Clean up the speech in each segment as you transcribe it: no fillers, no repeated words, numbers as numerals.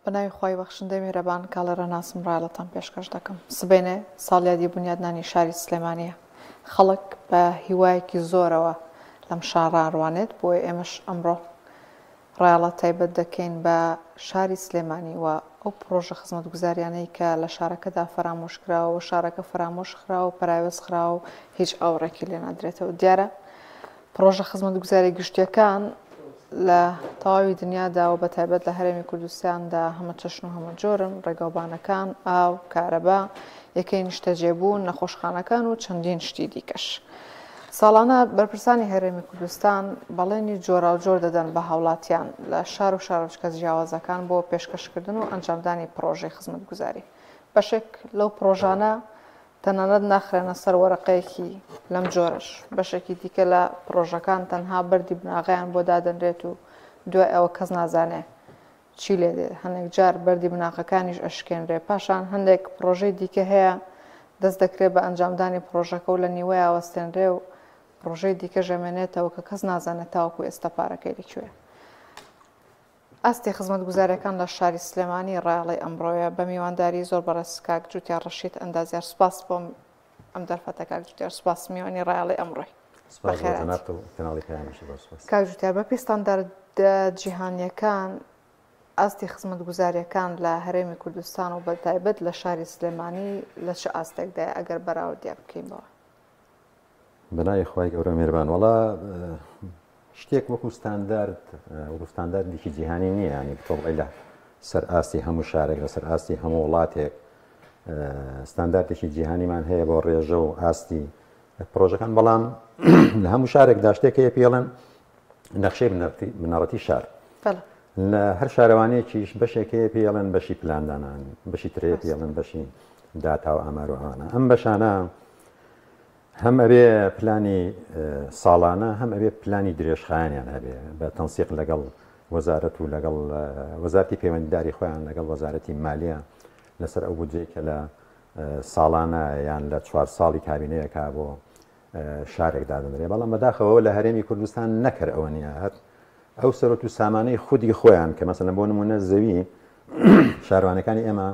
بەناوی خی بەخشندەی میهرەبان کاڵەرە ناسم ڕایڵەتان پێشکەش دەکەم. سبێنێ ساڵیادی بنیادنانی شاری سلێمانیە. خەڵک بە هیوایەکی زۆرەوە لەم شاران ڕوانێت بۆی ئێمەش ئەمڕۆ ڕایڵەت تایبەت دەکەین بە شاری سلێمانی و ئەو پرۆژە خزمەتگوزاریانەی کە لە شارەکەدا فەرامۆشکراوە، شارەکە فرامۆشخرا و پراوێز خرا و هیچ ئاوڕێکی لێ نادرێتەوە. دیارە پرۆژە خزمەتگوزاری گشتیەکان لە تەواوی دنیادا و بە تایبەت لە هەرێمی کوردستاندا هەمە چەشن و هەمە جۆرن، ڕێگاوبانەکان، ئاو، کارەبا، یەکەی نیشتەجێبوون، نەخۆشخانەکان و چەندین شتی دیکەش. ساڵانە بەرپرسانی هەرێمی کوردستان بەڵێنی جۆرا و جۆر دەدەن بە هاوڵاتیان لە شار و شارۆچکە جیاوازەکان بۆ پێشکەشکردن و ئەنجامدانی پرۆژەی خزمەتگوزاری. بەشێک لەو پرۆژانە تەنانەت ناخرێنە سەر وەرەقەیەکی لەم جۆرەش. بەشێکی دیکە لە پرۆژەکان تەنها بەردی بناغیان بۆ دادەنرێت و دوای ئەوە کەس نازانێ چی لێ دێت. هەندێک جار بەردی بناغەکانیش ئەشکێنرێ. پاشان هەندێک پرۆژەی دیکە هەیە دەست دەکرێت بە ئەنجامدانی پرۆژەکە و لە نیوەی ئاوەستێنرێ و پرۆژەی دیکە ژەمێنێتەوە کە کەس نازانێت تاوەکو ئێستا پارەکەی لەکوێ. ئاستی خزمەتگوزاریەکان لە شاری سلێمانی ڕایڵی ئەمڕۆیە بە میوانداری زۆر بەڕێز کاک جوتیار ڕەشید ئەندازیار. سوپاس بۆم ئەم دەرفەتە کاک جوتیار. سوپاس میوانی ڕایڵی ئەمڕۆی. کاک جوتیار بە پێی ستاندارد جیهانیەکان ئاستی خزمەتگوزاریەکان لە هەرێمی کوردستان و بە تایبەت لە شاری سلێمانی لە چه ئاستێکدایە ئەگەر بەراوردیا بکەینەوە؟ بەناوی خی گەورە میهرەبان. وەڵا شتێک وەکو ستاندارد ستانداردێکی جیهانی نییە، ینی تۆڵی لە سەر ئاستی هەموو شارێک لە سەر ئاستی هەموو وڵاتێک ستانداردێکی جیهانیمان هەیە بۆ ڕێژە و ئاستی پرۆژەکان. بەڵام لە هەموو شارێکدا شتێکەیە پێڵێن نەخشەی بنەڕەتی شار. لە هەر شارەوانەیەکیش بەشێکەیە پێڵێن بەشی پلاندانان، بەشی ترێ پێڵێن بەشی داتا و ئامار و ئەوانە. ئەم بەشانە هەم ئەبێ پلانی ساڵانە، هەم ئەبێ پلانی درێژخایانیان هەبێ بە تەنسیق لەگەڵ وەزارەت و لەگەڵ وەزارەتی پەیوەندیداری خۆیان لەگەڵ وەزارەتی مالیە لەسەر ئەو بودجەی کە لە ساڵانە یان لە 4 ساڵی کابینەیەکا بۆ شارێک دادەنرێ. بەڵام بەداخەوە لە هەرێمی کوردستان نەکرد ئەوە نیە، هەر ئەو سەرۆت و سامانەی خودی خۆیان کە مەسەلەن بۆ نمونە زەوی شارەوانەکانی ئێمە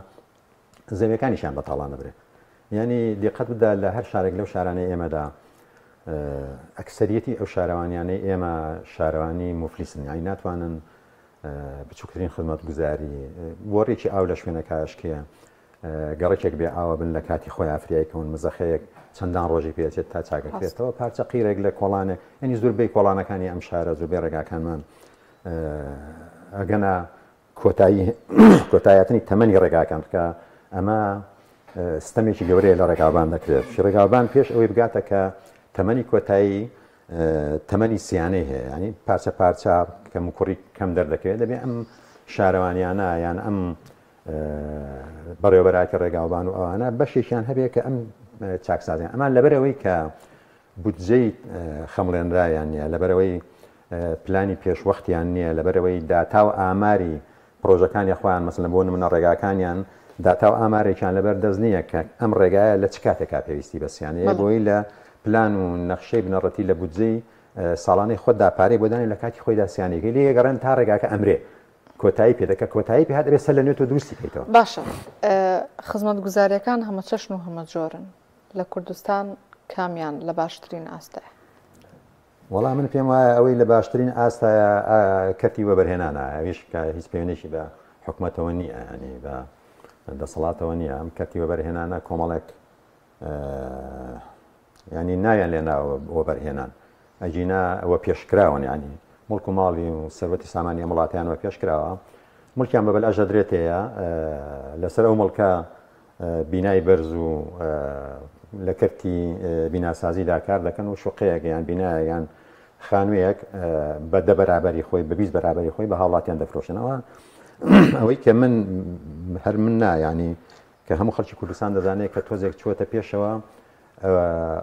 زەویەکانیشیان بەتاڵان دەبرێ. یعنی دیقەت بدە لە هەر شارێک لەو شارانەی ئێمەدا ئەکسەریەتی ئەو شارەوانیانەی ئێمە شارەوانی مفلیسن، یانی ناتوانن بچووکترین خزمەتگوزاری بۆ ڕێکی ئاو لە شوێنە کاشکەیە گەڕێکێک بێ ئاوە بن لە کاتی خۆی ئافریایکەون مزەخەیەک چەندان ڕۆژی پێچێت تا چاکەکرێتەوە پارچە قیرێک لە کۆڵانێک. ینی زۆربەی کۆڵانەکانی ئەم شارە زۆربەی ڕێگاکانمان ئەگەنە کۆتایەتنی تەمەنی ڕێگاکان بکە ئەمە ستەمێکی گەورەیە لە ڕێگاوبان دەکرێت. ڕێگاوبان پێش ئەوەی بگاتە کە تەمەنی کۆتایی تەمەنی سیانەی هەیە، ینی پارچە پارچە کەم کوڕی کەم دەردەکەوێت دەبێت ئەم شارەوانیانە یان ئەم بەڕێوەبەراتی ڕێگاوبان و ئەوانە بەشێکیان هەبێت کە ئەم چاکسازیان ئەمان لەبەرەوەی کە بودجەی خەمڵێنرایان نییە، لەبەرەوەی پلانی پێشوەختیان نییە، لەبەرەوەی داتا و ئاماری پرۆژەکانی خۆیان مەسەلەن بۆ نمونە ڕێگاکانیان داتا و ئامارێکیان لەبەر دەست نییە کە ئەم ڕێگایە لە چ کاتێکا پێویستی بەسییانەیە بۆی لە پلان و نەخشەی بنەڕەتی لە بودجەی ساڵانەی خۆدا پارەی بۆدانی لە کاتی خۆی داسییانەکەی لێ گەڕێن تا ڕێگاکە ئەمرێ کۆتایی پێدەکە کۆتایی پێ هات دەبێت سەر لە نوێت و دووستی بکەیتەوە. باشە خزمەتگوزاریەکان هەمە چەشن و هەمە جۆرن. لە کوردستان کامیان لە باشترین ئاستایە؟ وەڵام من پێم وایە ئەوەی لە باشترین ئاستایە کەرتی وەبەرهێنانە، ئەویش کە هیچ پەیوەندیشی بە حکوومەتەوە نییە، ینی بە دەسەڵاتەوە نییە. ئەم کەرتی وەبەرهێنانە کۆمەڵێک ینی ناویان لێناوە وەبەرهێنان ئەجینا ئەوە پێشکراون، ینی مڵک و ماڵی و سەرەتی سامانی وڵاتیانەوە پێشکراوە، مڵکیان بەبەل ئەژەدرێتەیە لەسەر ئەو مڵکە بینای بەرز و لە کەرتی بیناسازیدا کار دەکەن و شوقەیەک یان بینایە یان خانوویەک بە دە بەرابەری خۆی بە 20 بەرابەری خۆی بە هاوڵاتیان دەفرۆشنەوە. ئەوەی کە من هەر من نایانی کە هەموو خەڵکی کوردستان دەزانێت کە تۆزێک چوەتە پێشەوە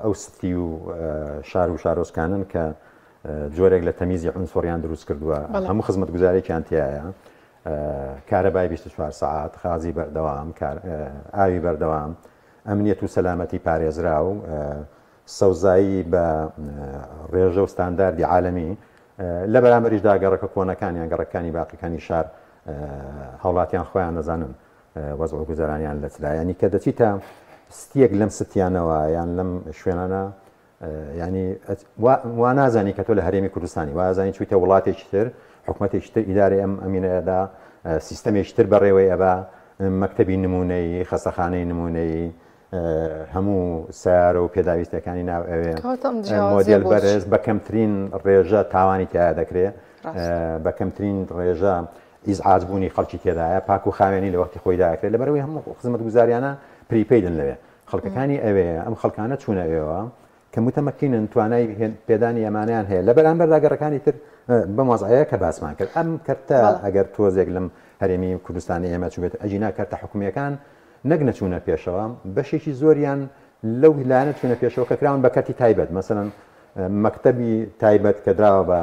ئەو ستی و شار و شارۆچکانن کە جۆرێک لە تەمیزی عنسۆریان دروست کردووە، هەموو خزمەتگوزارێکیان تایە، کارەبای 24 ساعات، خازی بەردەوام، ئاوی بەردەوام، ئەمنیەت و سەلامەتی پارێزرا و سەوزایی بە ڕێژە و ستانداردی عالەمی لە بەرامبەریشدا گەڕەکە کۆنەکان یان گەڕەکانی باقیەکانی شار هەوڵاتیان خۆیان نەزانن وەزع و گوزارانیان لە چرا ینی کە دەچیتە ستیەک لەم ستیانەوە یان لەم شوێنانە ینی وا نازانی کە تۆ لە هەرێمی کوردستانی وازانی چویتە وڵاتێکی تر حکوومەتێکی تر ئیدارە ئەم ئەمینەدا سیستەمێکی تر بەڕێوەی ئەبا مەکتەبی نمونەی خەستەخانەی نمونەی هەموو سیارە و پێداویستەکانی ناو ئەوێ مۆدل بەرز بە کەمترین ڕێژە تاوانی تیا دەکرێت بە کەمترین ڕێژە ئیزعاجبوونی خەڵکی تێدایە پاک و خاوێنی لە وەختی خۆی داکرێت لەبەرەوەی هەموو خزمەت گوزاریانە پریپەیدن لەوێ خەڵکەکانی ئەوێ ئەم خەڵکانە چوونە ئێوە کە متەمەکینن توانای پێدانی ئەمانیان هەیە لە بەرامبەر داگەڕەکانی تر بە مۆزعەیە کە باسمان کرد ئەم کەرتە ئەگەر تۆزێک لەم هەرێمی کوردستانی ئێمە چوبێت ئەجینا کەرتە حکومیەکان نەک نەچوونە پێشەوە بەشێکی زۆریان لەو هیلانە چوونە پێشەوە کە کراون بە کەرتی تایبەت مەسەڵەن مەکتەبی تایبەت کە دراوە بە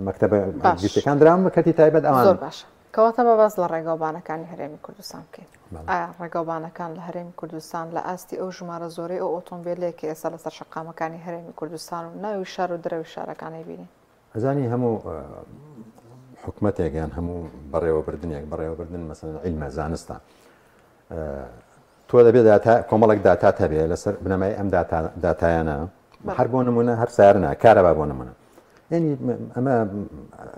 مەکتەبە گشتەکان دراوە بە کەرتی تایبەت ئەوان زۆر باشە کەواتە بە باز لە ڕێگاوبانەکانی هەرێمی کوردستان بکەین ئایا ڕێگاوبانەکان لە هەرێمی کوردستان لە ئاستی ئەو ژمارە زۆرەی ئەو ئۆتۆمبیلێکی ئێستا لەسەر شەقامەکانی هەرێمی کوردستان و ناوی شار و درەوی شارەکانی بینی ئەزانی هەموو حکومەتێکیان هەموو بەڕێوەبردنێک بەڕێوەبردن مەسەڵەن عیلمە زانستە تۆ دەبێت کۆمەڵێک داتات هەبێ لەسەر بنەمای ئەم داتایانە هەر بۆ نمونە هەر سیارە کارەبا بۆ نمونە ینی ئەمە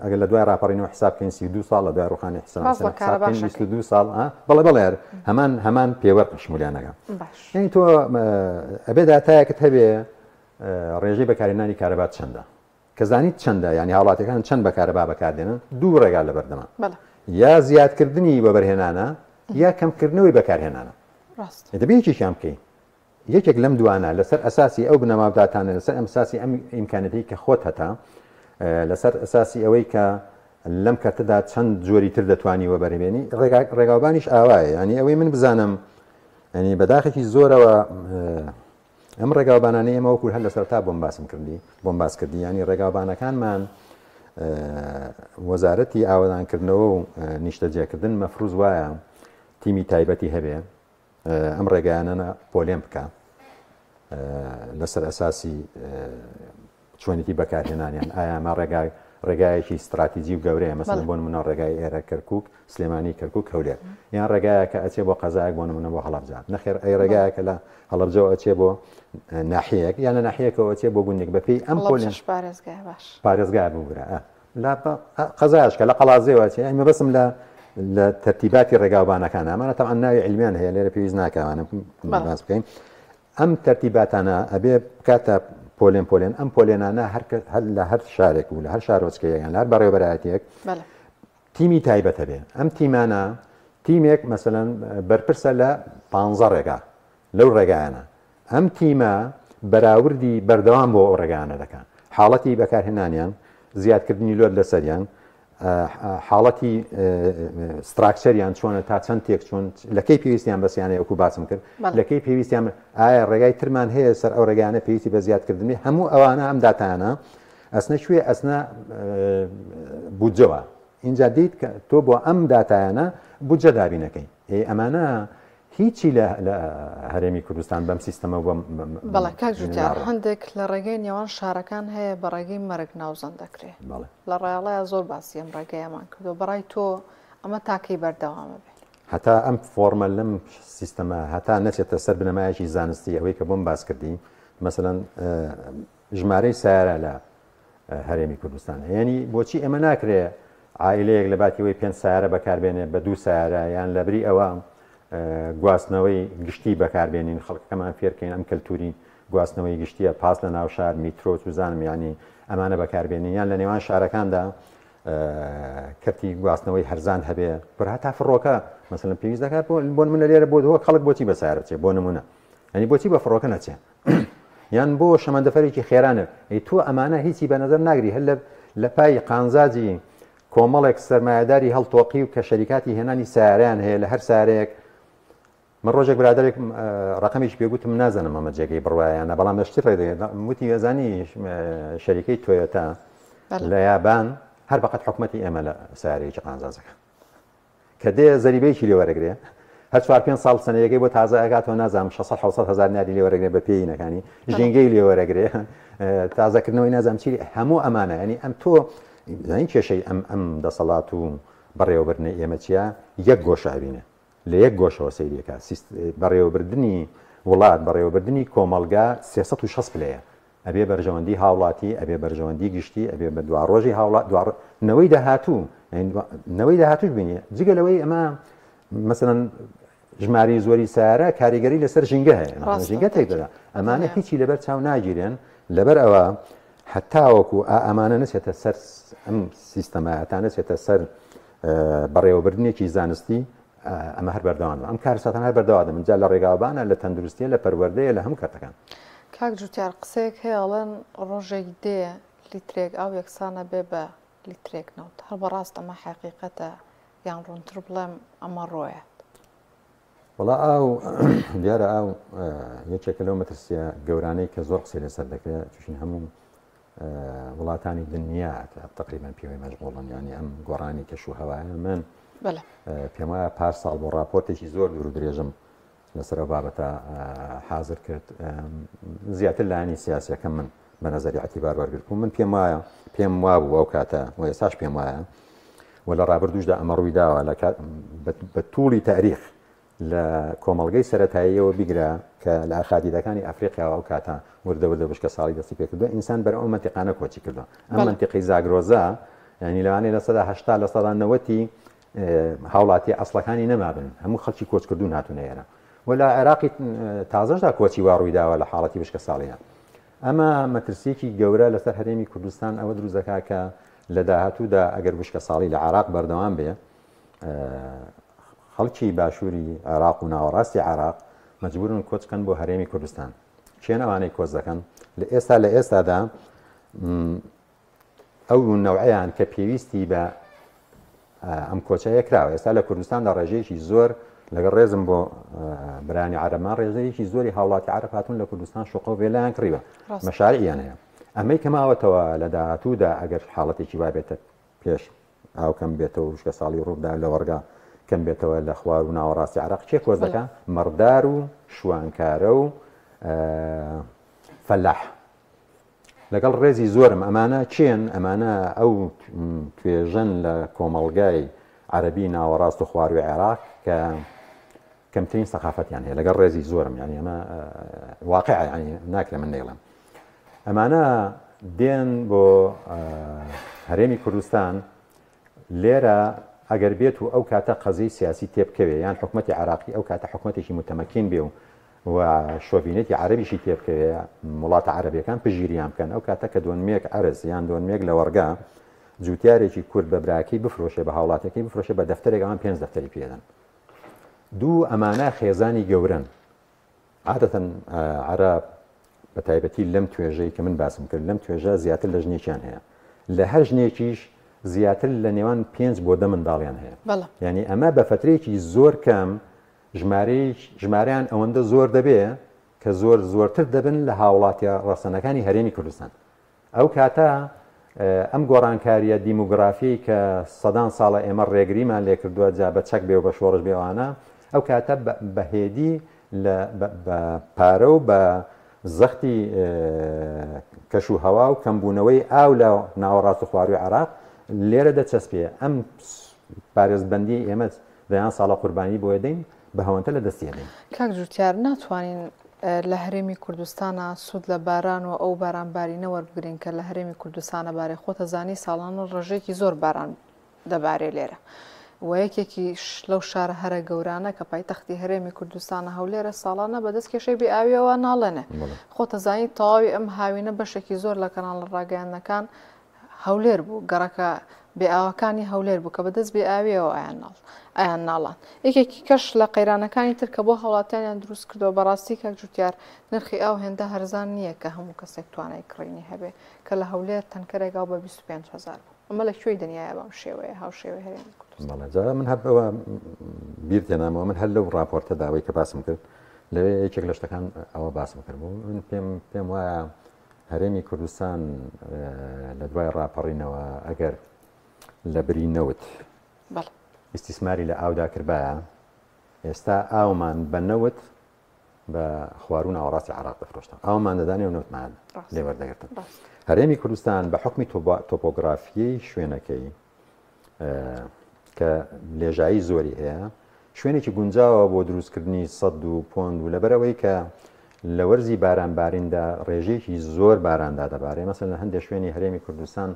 ئەگەر لە دوای ڕاپەڕینەوە حسابکەین 32 ساڵ لە دوای ڕوخانی حساب 22 ساڵ بەڵێ هەمان پێوەرق شمولیانەکە ینی تۆ ئەبێ داتایەکت هەبێ ڕێژەی بەکارهێنانی کارەبات چەندە کە زانیت چەندە ینی هاوڵاتەکان چەند بەکارەبا بەکاردێنن دوو ڕێگا لە بەردەما یا زیادکردنی بەبەرهێنانە یا کەمکردنەوەی بەکارهێنانە دەبێتیشیان بکەین یەکێک لەم دوانە لەسەر ئەساسی ئەو بنەماداتانە لەسەر ئەمساسی ئەم ئیمکانەتی کە خۆت هەتا لەسەر ئەساسی ئەوەی کە لەم کەتەدا چەند جۆری تر دەتوانی وەبەرهێنی ڕێگاوبانیش ئاوایە ینی ئەوەی من بزانم ینی بەداخێکی زۆرەوە ئەم ڕێگاوبانانەی ئێمە وەکو هەر لەسەر تا بۆم باس کردی ینی ڕێگاوبانەکانمان وەزارەتی ئاوەدانکردنەوە و نیشتەجێکردن مەفروض وایە تیمی تایبەتی هەبێ ئەم ڕێگایانە پۆلێن بکە لەسەر ئەساسی چۆنیتی بەکارهێنانیان ئایا ئەمە ڕێگایەکی استراتیجی و گەورەیە مەسەڵەن بۆ نمونە ڕێگای ئێرە کەرکووک سلێمانی کەرکووک هەولێر یان ڕێگایەکە ئەچێ بۆ قەزایەک بۆ نمونە بۆ هەڵەبجە نەخێر ئەی ڕێگایەکە لە هەڵەبجەوە ئەچێ بۆ ناحیەیەک یان لە ناحیەکەوە ئەچێ بۆ گوندێک بەپێی ئەم پۆلێن پارێزگای بووگرە لا قەزایشکە لە قەڵازێەوە چێ ئەمە بەسم لە تەرتیباتی ڕێگاوبانەکان ئەمانە تەمان ناوی علمیان هەیە لێرە پێویست ناکەوانە باس بکەین ئەم تەرتیباتانە ئەبێ بکاتە پۆلێن ئەم پۆلێنانە هەر لە هەر شارێک و لە هەر شارۆچکەیەکیان لە هەر بەڕێوەبەرایەتێک تیمی تایبەت هەبێ ئەم تیمانە تیمێک مەسەڵەن بەرپرسە لە 15 ڕێگا لەو ڕێگایانە ئەم تیمە بەراوردی بەردەوام بۆ ئەو ڕێگایانە دەکەن حاڵەتی بەکارهێنانیان زیادکردنی لۆت لەسەریان حاڵەتی ستراکچەریان چۆنە تا چەند تێک چۆن لەکەی پێویستیان بەسییانە وەکو باسم کرد لەکەی پێویستیان ئایا ڕێگای ترمان هەیە سەر ئەو ڕێگانە پێویستی بە زیادکردنی هەموو ئەوانە ئەم داتانە ئەسنە کوێ ئەسنە بودجەوە اینجا دیت کە تۆ بۆ ئەم داتایانە بودجە دابینەکەی ئەمانە هیچی لە هەرێمی کوردستان بەم سیستەمە بەڵێ کاکجوتیار هەندێک لە ڕێگەی نێوان شارەکان هەیە بە ڕێگەی مەرگ ناوزەند دەکرێت لە ڕێڵەیە زۆر باسی ئەم ڕێگەیەمان کردو بەڕای تۆ ئەمە تاکەی بەردەوامە بێت هەتا ئەم فۆرمە لەم سیستەمە هەتا نەچێتە سەر بنەمایەکی زانستی ئەوەی کە بۆم باس کردی مەسەڵەن ژمارەی سیارە لە هەرێمی کوردستان ینی بۆچی ئەمە ناکرێ عائلەیەک لە باتیەوەی 5 سیارە بەکاربێنێ بە 2 سیارە یان لەبری ئەوە گواستنەوەی گشتی بەکاربێنین خەڵکەکەمان فێرکەین ئەم کەلتوری گواستنەوەی گشتیە پاس لە ناو شار میترۆ وزانم ینی ئەمانە بەکاربێنین یان لە نێوان شارەکاندا کەرتی گواستنەوەی هەرزان هەبێ بەرها تا فڕۆکە مەسەڵەن پێویست دەکات بۆ نمونە لێرە بۆ خەڵک بۆچی بەسیارە بچێت بۆ نمونە ینی بۆچی بە فڕۆکە نەچێت یان بۆ شەمەندەفەرێکی خێرانە تۆ ئەمانە هیچی بەنەزەر ناگری هەر لە پای قانزاجی کۆمەڵێک سەرمایهداری هەڵتۆقی و کە شەریکاتی هێنانی سیارەیان هەیە لە هەر سارەیەک من ڕۆژێک برادێک ڕقەمیش پێگوتم نازانم ئەمە جێگەی بڕوایانە بەڵام دەشتی ڕێدەێت وتی ێزانی شەریکەی تۆیۆتا لە یابان هەر بەقەت حکوومەتی ئێمە لە سارەیەکی قانزازەکە کە دێ زەریبەیەکی لێ وەرەگرێ هەر 4-5 ساڵ سنەیەکەی بۆ تازە ئەگاتەوە نازانم 600 هزار ناری لێ وەرەگرێ بە پێینەکانی ژینگەی لێ وەرەگرێ تازەکردنەوەی نازانم چی هەموو ئەمانە ینی ئەم تۆ زانی کێشەی ئەم دەسەڵات و بەڕێوەبردنی ئێمە چیە یەک گۆشە بینە لە یەک گۆشەوە سەیرێکە بەڕێوەبردننی وڵات بەڕێوەبردننی کۆمەلگا 360 پلەیە ئەبێ بەرژەوەندی هاوڵاتی ئەبێ بەرژەوەندی گشتی ئەبێ بە دواڕۆژی هاوڵات نەوەی داهاتوو نەوەی داهاتوش بینێ جگە لەوەی ئەمە مثلەن ژماری زۆری سیارە کاریگەری لەسەر ژینگە هەیە ژینگە تێکدەدا ئەمانە هیچی لەبەر چاو ناگیرێن لەبەر ئەوە حتاوەکو ئەمانە نچێتە سەر ئەم سیستەمایەتان نچێتە سەر بەڕێوەبردنێکی زانستی ئەمە هەر بەردەوام ئەم کارساتان هەر بەردەوادە من جا لە ڕێگاوبانە لە تەندروستیە لە پەروەردەیە لە هەموو کاتەکان کاک جوتیار قسەیەک هەیەڵێن ڕۆژێک دێ لیترێک ئەو یەکسانە بێ بە لیترێک نەوت هەر بەڕاست ئەمە حقیقەتە یان ڕوونتر بڵێم ئەمە ڕۆیە وڵا ئاو دیارە ئاو یەکێکە لەو مەترسیە گەورانەی کە زۆر قسەی لەسەر دەکرێت تووشین هەموو وڵاتانی دنیا تقریبان پێوەی مەشغوڵن ینی ئەم گۆڕانی کەش و هەوایە من پێم وایە پاش ساڵ بۆ راپۆرتێکی زۆر دوور و درێژم لەسەر بابەتە حازر کرد زیاتر لایانی سیاسیەکەم من بە نەزەری اعتیبار وەرگرت و من پێم وابوو ئەو کاتە و ئێستاش پێم وایە و لە ڕابردووشدا ئەمە ڕووی داوە بە تووڵی تاریخ لە کۆمەڵگەی سەرەتاییەوە بیگرە کە لە ئاخادیدەکانی ئەفریقیاوە ئەو کاتە وردە بشکە ساڵی دەستی پێ کردو ئینسان بەر ئەو منتیقانە کۆچی کردو ئەم منتیقی زاگرۆزە ینی لەوانەیە لە سەدا هەشتا لە سەدا نەوەتی هاوڵاتی ئەسڵەکانی نەمابن هەموو خەڵکی کۆچ کردو هاتوونە ئێرە و لە عێراقی تازەشدا کۆچی وا ڕووی داوە لە حاڵەتی بشکە ساڵیە ئەمە مەترسیەکی گەورە لەسەر هەرێمی کوردستان ئەوە دروست دەکات کە لە داهاتوودا ئەگەر بشکە ساڵی لە عێراق بەردەوام بێ خەڵکی باشووری عێراق و ناوەڕاستی عێراق مەجبورن کۆچ بکەن بۆ هەرێمی کوردستان چێن ئەوانەی کۆچ دەکەن لە ئێستادا ئەو نەوعەیان کە پێویستی بە ئەم کۆچەیە کراوە ئێستا لە کوردستاندا ڕێژەیەکی زۆر لەگەڵ ڕێزم بۆ برانی عەرەبمان ڕێژەیەکی زۆری هاوڵاتی عەرەب هاتوون لە کوردستان شوقە و وێلایان کڕیوە مەشاریعیان هەیە ئەمەی کەماوەتەوە لە داهاتوودا ئەگەر حاڵەتێکی وا بێتە پێش ئاوکەم بێتەوە وشکە ساڵی ڕوودا لە وەرگا کەم بێتەوە لە خوار و ناوەڕاستی عێراق چێ کۆچ دەکەن مەڕدار و شوانکارە و فەلاح لەگەڵ ڕێزی زۆرم ئەمانە چێن ئەمانە ئەو توێژەن لە کۆمەڵگای عەرەبی ناوەڕاست و خواروی عێراق کە کەمترین سەقافەتیان هەیە لەگەڵ ڕێزی زۆرم ینی ئەمە واقعە ینی ناکرێ من نێڵم ئەمانە دێن بۆ هەرێمی کوردستان لێرە ئەگەر بێت و ئەو کاتە قەزەی سیاسی تێبکەوێ یان حکومەتی عێراقی ئەو کاتە حکومەتێکی متەمەکین بێ و شۆڤینێتی عەرەبیشی تێبکەوێ وڵاتە عەرەبیەکان پژگیریان بکەن ئەو کاتە کە دۆنمێک عەرز یان دۆنمێک لە وەرگا جوتیارێکی کورد بە براکەی بفرۆشێ بە هاوڵاتەکەی بفرۆشێ بە دەفتەرێک ئەوان 5 دەفتەری پێدەن دوو ئەمانە خێزانی گەورن عادەتەن عەرەب بە تایبەتی لەم توێژەی کە من باسم کرد لەم توێژە زیاتر لە ژنێکیان هەیە لە هەر ژنێکیش زیاتر لە نێوان 5 بۆ 10 منداڵیان هەیە یعنی ئەمە بە فترەیەکی زۆر کەم ژمارەیان ئەوەندە زۆر دەبێ کە زۆرتر دەبن لە هاوڵاتی ڕاستەنەکانی هەرێمی کوردستان ئەو کاتە ئەم گۆڕانکاریە دیموگرافی کە سەدان ساڵە ئێمە ڕێگریمان لێ کردووە جا بە چەک بێ و بە شۆڕش بێوانە ئەو کاتە بەهێدی بە پارە و بە زەختی کەش و هەوا و کەمبوونەوەی ئاو لە ناوەڕاست و خواروی عێراق لێرە دەچەسپێ ئەم پارێزبەندی ئێمە دەیان ساڵە قوربانی بۆ دەین بە هەوەنتە لە دەستێنین کاک جوتیار ناتوانین لە هەرێمی کوردستانە سوود لە باران و ئەو بارانبارینە وەربگرین کە لە هەرێمی کوردستانە بارێ خۆتە زانی ساڵانە ڕژێکی زۆر باران دەبارێ لێرە و یەکێکی لەو شارە هەرە گەورانە کە پایتەختی هەرێمی کوردستانە هەولێرە ساڵانە بەدەست کێشەی بێ ئاویەوە ناڵێنێ خۆتە زانی تەواوی ئەم هاوینە بەشێکی زۆر لە کەناڵ ڕاگەیاندنەکان هەولێر بوو گەڕەکە بێئاوەکانی هەولێر بوو کە بەدەست بێ ئاویەوە ئایان ناڵان یەکێکی کەش لە قەیرانەکانی تر کە بۆ هەوڵاتیانیان دروست کردەوە بەڕاستی کاک جوتیار نرخی ئاو هێندە هەرزان نییە کە هەموو کەسێک توانای کڕینی هەبێ کە لە هەولێر تەنکەرێک ئاو بە 25,000 بوو ئەمە لە کوێی دنیاە بەم شێوەیە هاوشێوەی هەرێمی کوردستان من هەبەوە بیر تێنامەوە من هەر لەو راپۆرتە داوای کە باسم کرد لەوێ یەکێک لە شتەکان ئەوە باسم کرد بوو من پێم وایە هەرێمی کوردستان لە دوای ڕاپەڕینەوە ئەگەر لە بری نەوت ئیسیسماری لە ئاودا کردبایە ئێستا ئاومان بە نەوت بە خواروون ناوەڕاستی عێراق دەفرۆشتن ئاومان دەدانێ و نەوتمان لێوەردەگرتن هەرێمی کوردستان بە حکمی تۆپۆگرافیەی شوێنەکەی کە لێژایی زۆری هەیە شوێنێکی گونجاوە بۆ دروستکردنی سەد و پۆند و لەبەرەوەی کە لە وەرزی بارانباریندا ڕێژەیەکی زۆر باراندا دەبارێت مەسەن لە هەندێک شوێنی هەرێمی کوردستان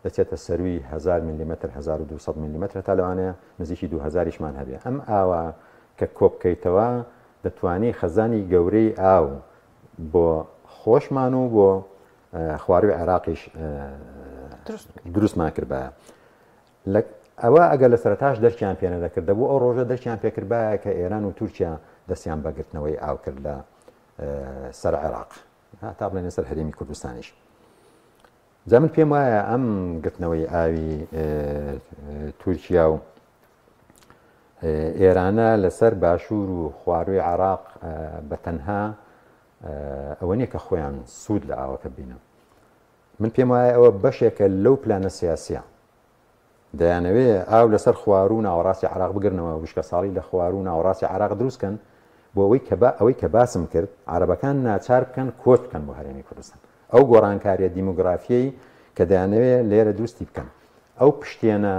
دەچێتە سەروی 1000 میلیمتر 1200 میلیمتر تا لەوانەیە نزیکی 2000مان هەبێ ئەم ئاوە کە کۆبکەیتەوە دەتوانێت خەزانی گەورەی ئاو بۆ خۆشمان و بۆ خواروی عێراقیش دروستمان کردبە ئەوە ئەگەر لە سەرتاش دەرکیان پێ نەدەکردە بوو ئەو ڕۆژە دەرکیان پێکردبایە کە ئێران و تورکیا دەستیان بەگرتنەوەی ئاو کرد لە سەر عێراق تا بڵێنە سەر هەرێمی کوردستانیش جا من پێم وایە ئەم گرتنەوەی ئاوی تورکیا و ئێرانە لەسەر باشوور و خواروی عێراق بەتەنها ئەوە نییە کە خۆیان سوود لە ئاوەکە بینە من پێم وایە ئەوە بەشێکە لەو پلانە سیاسیە دەیانەوێ ئاو لەسەر خوار و ناوەڕاستی عێراق بگرنەوە وشکە ساڵی لە خوار و ناوەڕاستی عێراق دروستکەن بۆ ئەوەی کە باسم کرد عەرەبەکان ناچار بکەن کۆچ بکەن بۆ هەرێمی کوردستان ئەو گۆڕانکاریە دیموگرافیەی کە دەیانەوێت لێرە دروستی بکەن ئەو پشتێنە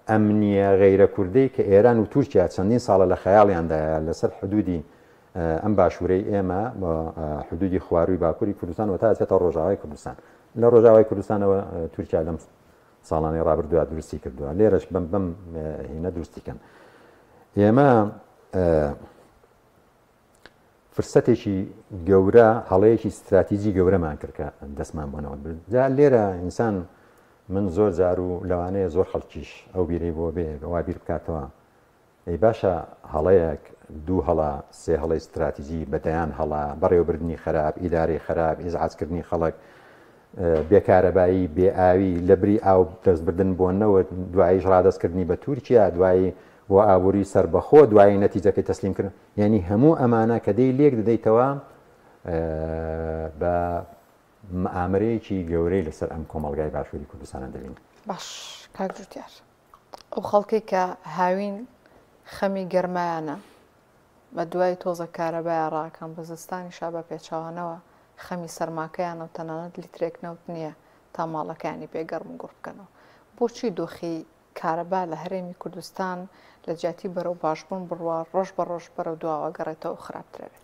ئەمنیە غەیرە کوردی کە ئێران و تورکیا چەندین ساڵە لە خەیاڵیاندایە لەسەر حدودی ئەم باشوورەی ئێمە بە حدودی خواروی باکووری کوردستان و تا ئەچێتە ڕۆژاوای کوردستان لە ڕۆژاوای کوردستانەوە تورکیا لەم ساڵانەی ڕابردووە دروستی کردووە لێرەش بەم هینە دروستیکەن ئێمە فرسەتێکی گەورە هەڵەیەکی استراتیژی گەورەمان کرد کە دەستمان بۆنەوە جا لێرە ئینسان من زۆر جار و لەوانەیە زۆر خەڵکیش ئەو بیرەی بۆ بێ وا بیر بکاتەوە ئەی باشە هەڵەیەک دوو هەڵە سێ هەڵی استراتیژی بەدەیان هەڵە بەڕێوەبردننی خراپ ئیدارەی خراپ ئیزعاجکردنی خەڵک بێکارەبایی بێئاوی لە بری ئاو دەستبردن بۆنەوە دواییش ڕادەستکردنی بە تورکیا دوایی بۆ ئابووری سربەخۆ دوایی نەتیجەکەی تەسلیم کردن یعنی هەموو ئەمانە کە دەی لێک دەدەیتەوە بە ئامرەیەکی گەورەی لەسەر ئەم کۆمەڵگای باشووری کوردستانە دەبین باش کاک جوتیار ئەو خەڵکی کە هاوین خەمی گەرمایانە بە دوای تۆزە کارەبایە ڕاکەم بە زستانی شا بە پێچاوانەوە خەمی سەرماکەیانە و تەنانەت لیترێک نەوت نییە تا ماڵەکانی پێگەڕم و گوڕ بکەنەوە بۆچی دۆخی کارەبا لە هەرێمی کوردستان لە جیاتی بەرەو باشبوون بڕوا ڕۆژ بە ڕۆژ بەرەو دواوە گەڕێتەوە خراپترەوێت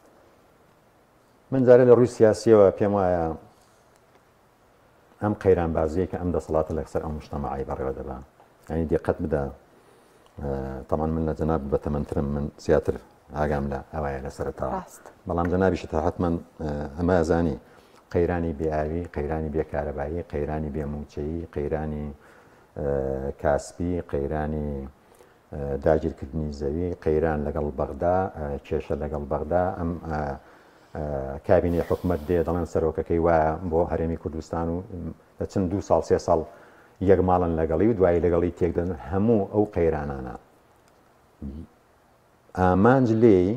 من جارێ لە ڕووی سیاسیەوە پێم وایە ئەم قەیرانبازیە کە ئەم دەسەڵاتە لەسەر ئەم مجتەمەعی بەڕێوە دەبا ینی دقت بدە طبعا من لە جەناب بەتەمەنترم من زیاتر ئاگام لە ئەوەیە لە سەرەتاوە بەڵام جەنابیشە تا حتمما ئەمە ئەزانی قەیرانی بێئاوی قەیرانی بێکارەبایی قەیرانی بێموچەیی قەیرانی کاسبی قەیرانی داگیرکردنی زەوی قەیران لەگەڵ بەغدا کێشە لەگەڵ بەغدا ئەم کابینی حکومەت دێ دەڵێن سەرۆکەکەی وایە بۆ هەرێمی کوردستان و لە چەند 2 ساڵ 3 ساڵ یەک ماڵن لەگەڵی و دوایی لەگەڵی تێکدەن هەموو ئەو قەیرانانە ئامانج لێی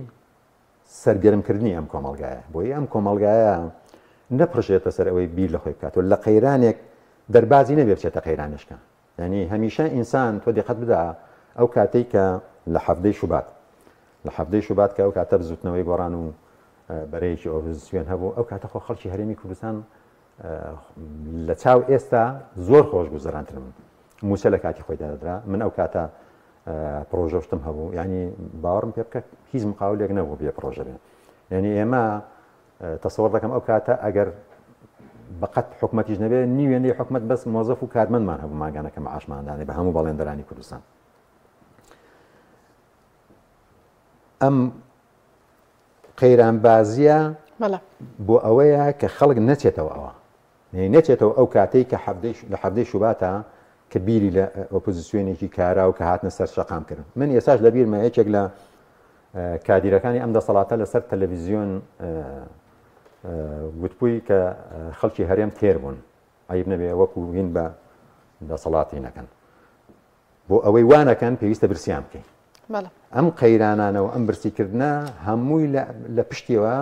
سەرگەرمکردنی ئەم کۆمەڵگایە بۆی ئەم کۆمەڵگایە نەپڕژێتە سەر ئەوەی بیر لە خۆی بکاتەوە لە قەیرانێک دەربازی نەبێ بچێتە قەیرانشکە ینی هەمیشە ئینسان تۆ دقت بدە ئەو کاتەی کە لە حەفتەی شوبات کە ئەو کاتە بزوتنەوەی گۆڕان و بەرەیەکی ئۆپۆزیسیۆن هەبوو ئەو کاتە خۆ خەڵکی هەرێمی کوردستان لە چاو ئێستا زۆر خۆش گوزەرانترن موچە لە کاتی خۆی دادرا من ئەو کاتە پرۆژەشتم هەبوو یعنی باوەڕم پێ بکە هیچ مقاولێک نەبوو بێ پرۆژە بێ یعنی ئێمە تەسەوەڕ دەکەم ئەو کاتە ئەگەر بەقەت حکومەتیش نەبێ نیوێنەی حکومەت بەس مۆزەف و کارمەندمان هەبوو ماگانەکە معاشماندانێ بە هەموو بەڵێندەرانی کوردستان ئەم قەیرانبازیە بۆ ئەوەیە کە خەڵک نەچێتەوە ئەوە نەچێتەوە ئەو کاتەی کە لە حەفتەی شوباتە کە بیری لە ئۆپۆزیسیۆنێکی کارا و کە هاتنە سەر شەقام کردن من ئێساش لە بیرمە یەکێک لە کادیرەکانی ئەم دەسەڵاتە لەسەر تەلەڤیزیۆن گوتبووی کە خەڵکی هەرێم تێر بوون عیب نەبێ وەکو هین بە دەسەڵاتی نەکەن بۆ ئەوەی وانەکەن پێویستە برسیان بکەین ئەم قەیرانانەوە ئەم برسیکردنە هەمووی لە پشتیەوە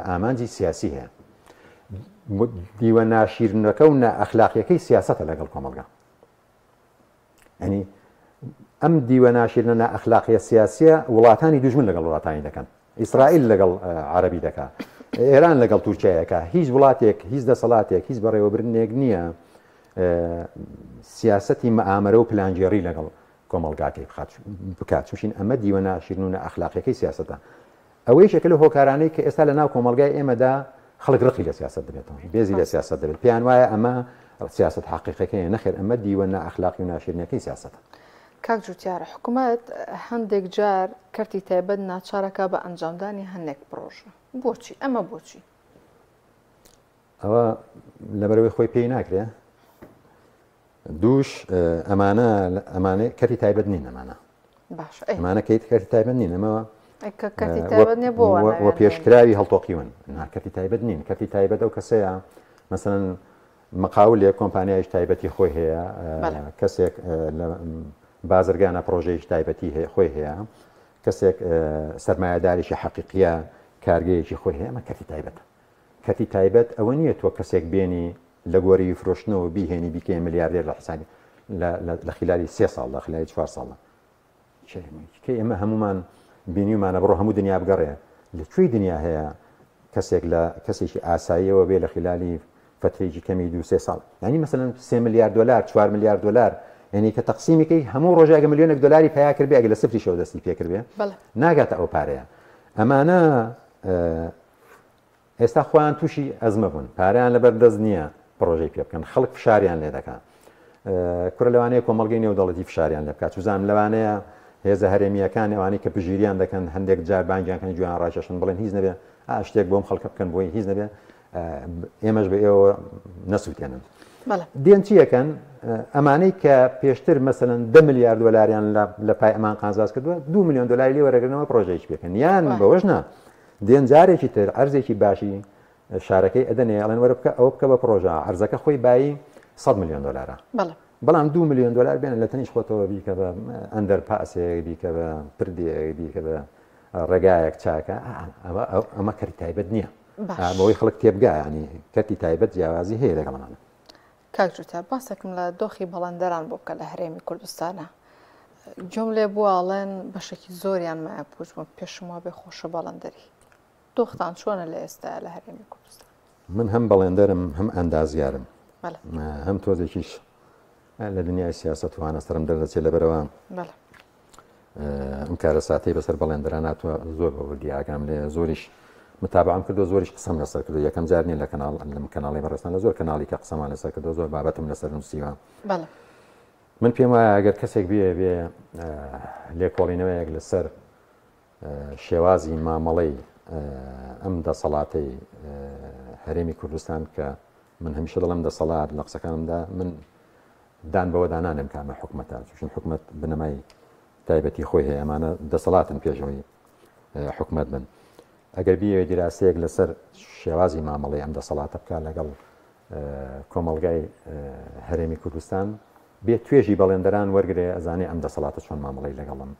ئامانجی سیاسی هەیە دیوە ناشیرنەکە و نائەخلاقیەکەی سیاسەتە لەگەڵ کۆمەڵگا ینی ئەم دیوە ناشیرنە نائەخلاقیە سیاسیە وڵاتانی دوژمن لەگەڵ وڵاتانی دەکەن ئیسرائیل لەگەڵ عەرەبی دەکات ئێران لەگەڵ تورکیایەکە هیچ وڵاتێک هیچ دەسەڵاتێک هیچ بەڕێوەبردنێک نییە سیاسەتی مەئامەرە و پلانجێڕی لەگەڵ کۆمەڵگاکەی بکات چونشین ئەمە دیوەنە شیرین و ئەخلاقیەکەی سیاسەتە ئەوەی شەکل هۆکارانەی کە ئێستا لە ناو کۆمەلگای ئێمەدا خەڵک ڕقی لە سیاست دەبێتەوە بێزی لە سیاست دەبێت پێیان وایە ئەمە سیاست حقیقەکەی نەخێر ئەمە دیوەنە ئەخلاقی و ناشرینەکەی سیاسەتە. کاک جوتیارە حکوومەت هەندێک جار کەرتی تایبەت ناچارەکە بە ئەنجامدانی هەندێک پرۆژە بۆچی ئەمە بۆچی ئەوە لەبەرەوەی خۆی پێی ناکرێ دووش ئەمانە کەرتی تایبەت نین ئەمانە باش ئەمانە کەرتی تایبەت نین ئەمەوە کەرتی تایبەت نێ بۆ وە پێشکراوی هەڵتۆقیون کەرتی تایبەت نین کەرتی تایبەت ئەو کەسەیە مەسەن مەقاولێک کۆمپانیایش تایبەتی خۆی هەیە کەسێک بازرگانە پرۆژەیەش تایبەتی خۆی هەیە کەسێک سەرمایه‌داریشی حەقیقیە کارگەیەکی خۆی هەیە ئەمە کەرتی تایبەتە کەرتی تایبەت ئەوە نییە تۆ کەسێک بێنی لە گۆری فرۆشتنەوە بیهێنی بیکەی ملیاردێر لە حسانی لە خلالی 3 ساڵ لە خلالی 4 ساڵە کە ئێمە هەمومان بینیمانە بڕۆ هەموو دنیا بگەڕێ لەکوێی دنیا هەیە کەسێک لە کەسێکی ئاساییەوە بێ لە خلالی فترێکی کەمی 2-3 ساڵ ینی مەسەن 3 میلیارد دلار 4 میلیارد دلار یعنی کە تەقسیمیکەی هەموو ڕۆژێک ملیۆنێک دلاری پیا کرد بێ ئەگە لە سفری شەو دەستی پێ کرد بێ ناگاتە ئەو پارەیە ئەمانە ئێستا خۆیان تووشی ئەزمە بوون پارەیان لەبەر دەست نییە پرۆژەی پێ بکەن خەڵک فشاریان لێ دەکەن کورە لەوانەیە کۆمەڵگەی نێودەوڵەتی فشاریان لێ بکات چوزانم لەوانەیە هێزە هەرێمیەکان ئەوانەی کە پژیریان دەکەن هەندێک جار بانگیانکەن جویان ڕاکێشن بڵێن هیچ نەبێ شتێک بۆم خەڵکە بکەن بۆی هیچ نەبێ ئێمەش بە ئێوە نەسووتێنن دێن چیەکەن ئەمانەی کە پێشتر مەسەن 10 میلیارد دلاریان لە پای ئەمان قازاز کردووە 2 میلیۆن دلاری لێ وەرەگرنەوە پرۆژەیەکی پێکەن یان بەوەش نا دێن جارێکی تر ئەرزێکی باشی شارەکەی ئەدەنێ ئەڵێن وەرە بکە ئەوە بکە بە پرۆژە ئەرزەکە خۆی بایی 100 میلیۆن دلارە بەڵام 2 میلیۆن دلار بێنن لە تەنیش خۆتەوە بیکە بە ئەندەر پاسێک بیکە بە پردێک بیکە بە ڕێگایەک چاکە ئەمە کەرتی تایبەت نییە بەوەی خەڵک تێبگا ینی کەرتی تایبەت جیاوازی هەیە لەگەڵمانە. کاک جوتیار باسێکم لە دۆخی بەڵەندەران بۆ بکە لە هەرێمی کوردستانە جۆم لێ بووڵێن بەشێکی زۆریان مایە پوچ بوون پێشم وا بێ خۆشە بەڵەندەری دۆختان چۆنە لە ئێستا لە هەرێمی کوردستان من هەم بەڵێندەرم هەم ئەندازیارم هەم تۆزێکیش لە دنیای سیاست وانە سەرم دەردەچێت لەبەرەوە ئەم کارە ساتەی بەسەر بەڵێندەران هاتووە زۆر بەوردیاکەم لێ زۆریش متابعم کردو زۆریش قسەم لەسەر کردو یەکەم جار نیە لە کەناڵ لەم کەناڵی بەڕێستان لە زۆر کەناڵی کە قسەمان لەسەر کردو زۆر بابەتم لەسەر نووسیوە من پێم وایە ئەگەر کەسێک بێ لێکۆڵینەوەیەک لەسەر شێوازی مامەڵەی ئەم دەسەڵاتەی هەرێمی کوردستان کە من هەمیشە دەڵێم دەسەڵات لە قسەکانمدا من دان بەوە دانانم کامە حکومەتە چون حکومەت بنەمای تایبەتی خۆی هەیە ئەمانە دەسەڵاتن پێشەوەی حکومەت بن ئەگەر بیەوێ دیراسەیەک لەسەر شێوازی مامەڵی ئەم دەسەڵاتە بکە لەگەڵ کۆمەڵگای هەرێمی کوردستان بێت توێژی بەڵێندەران وەرگێ ئەزانێ ئەم دەسەڵاتە چۆن مامەڵی لەگەڵم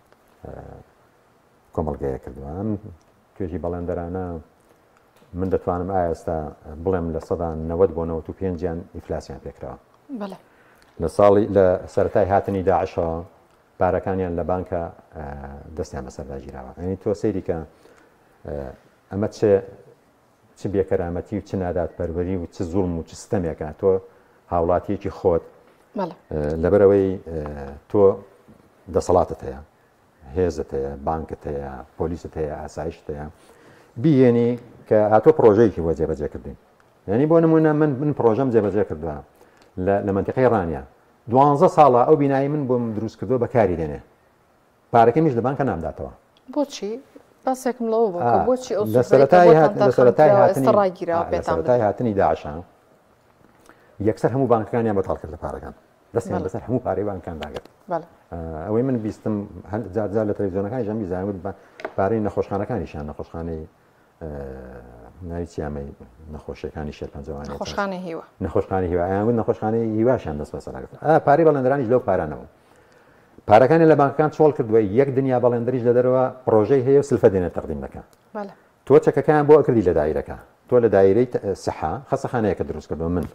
کۆمەڵگایە کردووە ئەم توێژی بەڵێندەرانە من دەتوانم ئاستا بڵێم لە سەدا 90 بۆ 95 ئیفلاسیان پێکراوە لە ساڵی لە سەرەتای هاتنی داعشەوە پارەکانیان لە بانکە دەستیان بەسەرداگیراوە ئەنی تۆ سەیری کە ئەمە چ بێکەرامەتی و چ نادات پەروەری و چ زوڵم و چ ستەمێکە تۆ هاوڵاتیەکی خۆت لەبەرەوەی تۆ دەسەڵاتت هەیە هێزت هەیە بانکت هەیە پۆلیست هەیە ئاسایشت هەیە بیێنی کە هاتۆ پرۆژەیەکی وە جێبەجێکردین یعنی بۆ نمونە من پرۆژەم جێبەجێ کردووە لە منتیقەی ڕانیا 12 ساڵە ئەو بینایی من بۆم دروست کردووە بەکاری دێنێ پارەکەمیش لە بانکە نامداتەوە بۆچی باسێکم لەوە بۆ بۆچی ئەو لە سەرەتای هاتنی داعشان یەکسەر هەموو بانکەکانیان بەتاڵ کرد لە پارەکان دەستیان بەسەر هەموو پارەی بانکان داگرت ئەوەی من بیستم جار لە تەلەڤیزیۆنەکانی ژەم بیزانم پارەی نەخۆشخانەکانیشان نەخۆشخانەی ناوی چیامەی نەخۆشیەکانی شێرپەنجەوانی نەخۆشخانەی هیوا ئەیان نەخۆشخانەی هیواشیان دەست بەسەرگرت پارەی بەڵێندەرانیش لەو پارانەوە پارەکانی لە بانکەکان چۆڵ کردووە یەک دنیا بەڵێندەریش لە دەرەوە پرۆژەی هەیە و سلفە دێنێت تەقدیم دەکات تۆ چەکەکان بۆ ئەکردی لە دایرەکە تۆ لە دایرەی سەحا خەسەخانەیەکە دروست کردووە من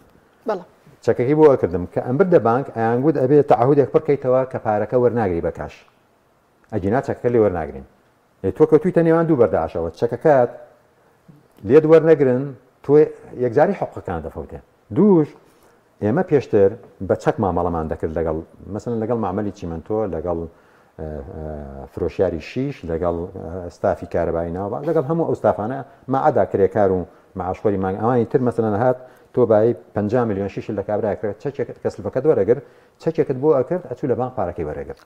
چەکەکەی بۆ ئەکردم کە ئەم بردە بانک ئەیانگوت ئەبێت تەعهودێک پڕکەیتەوە کە پارەکە وەرناگری بەکاش ئەجینا چەکەکە لێ وەرناگرین تۆ کەوتویتە نێوان دوو بەرداشەوە چەکەکات لێت وەرنەگرن تۆ یەکجاری حقوقەکان دەفەوتێ دووش ئێمە پێشتر بە چەک مامەڵەمان دەکرد لەگەڵ مەسەن لەگەڵ معمەلی چیمەنتۆ لەگەڵ فرۆشیاری شیش لەگەڵ ستافی کارەبایی ناوبا لەگەڵ هەموو ئەو ستافانە ماعەدا کرێکار و معاشخۆری مانگ ئەوانی تر مەسەلەن هات تۆ بای 5 میلیۆن شیش لە کابراکرێت چەکێکت کە سلفەکەت وەرەگرت چەکێکت بۆ ئەکرد ئەچوو لە بانک پارەکەی وەرەگرت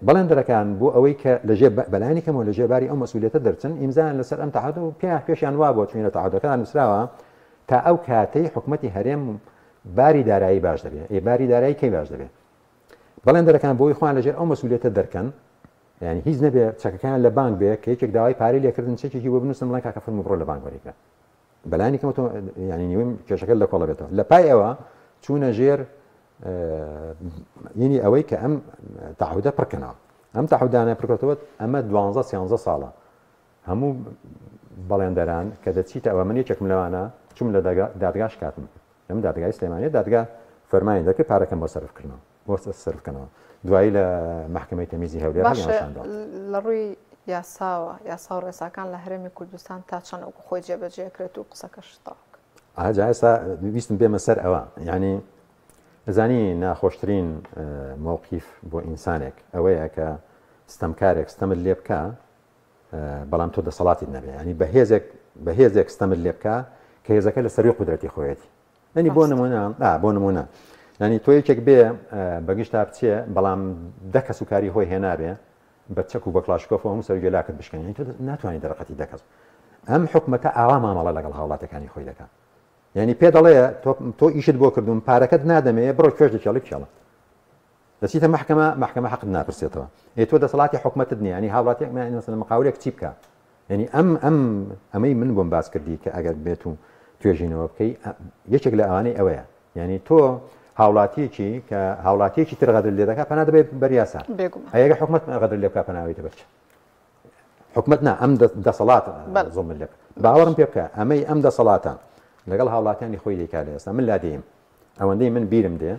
بەڵێندەرەکان بۆ ئەوەی کە لەژێ بەلایانی کەمەوە لە ژێباری ئەو مەسئولیەتە دەرچن ئیمزان لەسەر ئەم تەعهود و پێشیان وا بۆ چوینە تەعهودەکان نووسراوە تا ئەو کاتەی حکومەتی هەرێم باری دارایی باش دەبێت باری دارایی کەی باش دەبێت بەڵێندەرەکان بۆی خوان لەژێر ئەو مەسئولیەتە دەرکەن یعنی هیچ نەبێت چەکەکان لە بانک بێت کە یەکێک داوای پارەی لێکردن چەکێکی بۆ بنووسن بڵێن کاکە فەرموو بڕۆ لە بانک وەریگرە بەلایانی کەمەوە ینی نیوەی کێشەکە لە کۆڵە بێتەوە لە پای ئەوە چوونە ژێر یعنی ئەوەی کە ئەم تەعهودە پڕکەنەوە ئەم تەعهودانە پڕکەوتەوە ئەمە 12 ساڵە هەموو بەڵێندەران کە دەچیتە ئەوە من یەکێکم لەوانە چوم لە دادگاش کاتم لەم دادگای سلێمانیە دادگا فەرمانی دەکرد پارەکەم بۆ سەرفکردنەوە بۆ سەرفکردنەوە دوایی لە محکمەی تەمیزی هەولێر هەڵیانشاندەوە لە ڕووی یاساوە یاسا و ڕێساکان لە هەرێمی کوردستان تا چەند ئەو خۆی جێبەجێکرێت و قسەکەش تاوک ئاجا ئێستا ویستم بێمە سەر ئەوە یعنی زانی ناخۆشترین مووقیف بۆ ئینسانێک ئەوەیە کە ستەمکارێک ستەمت لێ بکە بەڵام تۆ دەسەڵاتی نەبێ ینی بەهێزێک ستەمت لێ بکە کە هێزەکە لە سەروی قودرەتی خۆیەتی ینی بۆ نمونە ینی تۆ یەکێک بێ بەگشت تا بچێ بەڵام دەکە سوکاری خۆی هێنابێ بە چەک و بە کلاشکۆفەوە هەموو سەرگێ لاکت بشکێنی تۆ ناتوانانی دەرەقەتی دەکەس ئەم حکومەتە ئاوا مامەڵە لەگەڵ هاوڵاتەکانی خۆی دەکات یعنی پێ دەڵێ تۆ ئیشت بۆ کردوم پارەکەت نادەمێ بڕۆ کوێژ دەکێڵی کێڵە دەچیتە محکەمە حەقت ناپرسێتەوە تۆ دەسەڵاتی حکومەتت نییە ینی هاوڵاتێک مەسەن مقاولێک چی بکە ینی ئەمەی من بۆم باس کردی کە ئەگەر بێت و توێژینەوە بکەی یەکێک لە ئەوانەی ئەوەیە یعنی تۆ هاوڵاتیەکی کە هاوڵاتیەکی تر غەدر لێ دەکات پەنا دەبێت بەریاسا ئەگە حکومەت غەدر لێ بکات پەناوێتە بەرچ حکومەت نا ئەم دەسەڵات زۆم لێ باوەڕم پێ بکە ئەمەی ئەم دەسەڵاتە لەگەڵ هاوڵاتیانی خۆی دەیکات لە ئێستا من لا دێم ئەوەندەی من بیرم دێ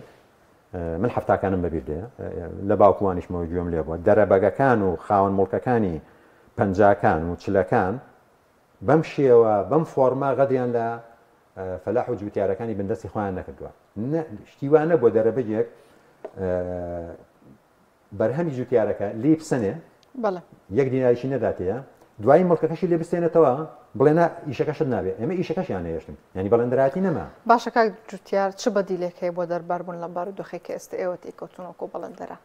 من حفتاکانم بەبیر دێ لە باوکوانیشمەوە گوێم لێ بووە دەرەبەگەکان و خاوەن مڵکەکانی پەنجاکان و چلەکان بەم شێوە بەم فۆرما غەدریان لە فەلاح و جوتیارەکانی بندەستی خۆیان نەکردووە شتیوانە بۆ دەرەبەجێک بەرهەمی جوتیارەکە لێ بسەنێ یەک دیناریشی نەداتەیە دوایی مڵکەکەشی لێ بستێنێتەوە بڵێنە ئیشەکەشت نابێت ئێمە ئیشەکەشیان هێشتن ینی بەڵێندراتی نەما باشە کاک جوتیار چ بەدیلێکەیە بۆ دەرباربوون لە بارودۆخی کە ئێستا ئێوەتی کەوتونەوە بەڵێندەرە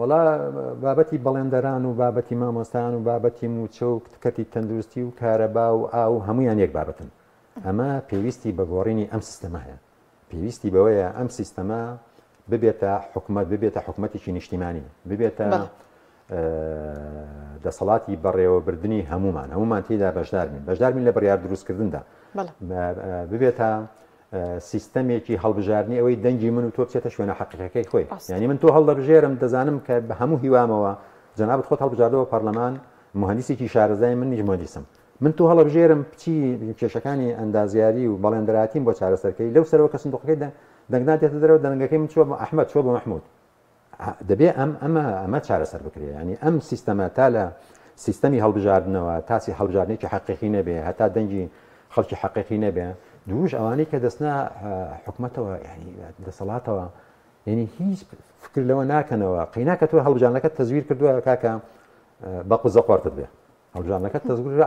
وڵا بابەتی بەڵێندەران و بابەتی مامۆستان و بابەتی موچە و کەتی تەندروستی و کارەبا و ئاو هەمویان یەک بابەتن ئەمە پێویستی بە گۆڕینی ئەم سیستەمە هەیە پێویستی بەوەیە ئەم سیستەمە ببێتە حکومەت ببێتە حکومەتێکی نیشتیمانی ببێتە دەسەڵاتی بەڕێوەبردننی هەمومان تێدا بەشداربین لە بڕیار دروستکردندا ببێتە سیستەمێکی هەڵبژارنی ئەوەی دەنگی من و تۆ بچێتە شوێنە حەقیقەکەی خۆی ینی من تۆ هەڵدەبژێرم دەزانم کە بە هەموو هیوامەوە جەنابەت خۆت هەڵبژاردەوە پەرلەمان مهندسێکی شارەزای من نیش مهندسم من تۆ هەڵبژێرم بچی کێشەکانی ئەندازیاری و بەڵێندەراتیم بۆ چارەسەرکەی لەو سەرەوە کە سندوقەکەی دەنگنا دێتە دەرەوە دەنگەکەی من چوە بە ئەحمەد چوە بە محمود دەبێ ئەمە چارەسەر بکرێ ینی ئەم سیستەمە تا لە سیستەمی هەڵبژاردنەوە تاسی هەڵبژاردنێکی حەقیقی نەبێ هەتا دەنگی خەڵکی حەقیقی نەبێ دووش ئەوانەی کە دەستنا حکومەتەوە ینی دەسەڵاتەوە ینی هیچ فکر لەوە ناکەنەوە قەیناکە تۆ هەڵبژاردنەکەت تەزویر کردووە کاکە بە قوزە قوارتت بێ هەڵبژاردنەکەت تەزویر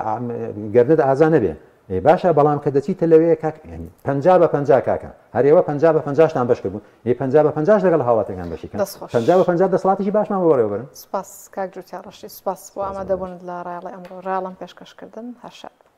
گەردت ئازا نەبێ باشە بەڵام کە دەچیتە لەوەیە کاک ینی 50 بە 50 کاکە هەرێوە 50 بە 50تان بەش کردبوون 50 بە 50 لەگەڵ هاوڵاتەکان بەشی 50 بە 50 دەسەڵاتێکی باشمان بەوەرەوە بەرن سپاس کاک جوتیار ڕەشی سپاس بۆ ئامادەبوونت لە ڕایڵی ئەمڕۆ ڕاڵم پێشکەشکردن هەر شاد